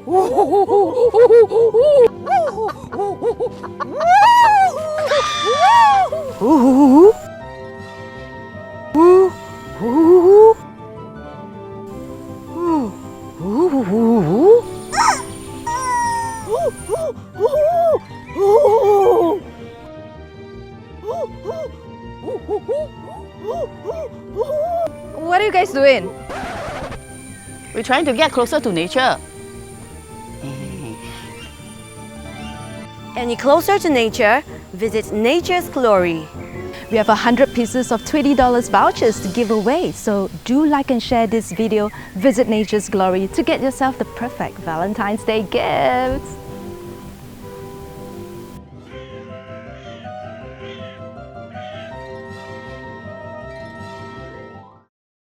What are you guys doing? We're trying to get closer to nature. Any closer to nature, visit Nature's Glory. We have 100 pieces of $20 vouchers to give away, so do like and share this video. Visit Nature's Glory to get yourself the perfect Valentine's Day gift.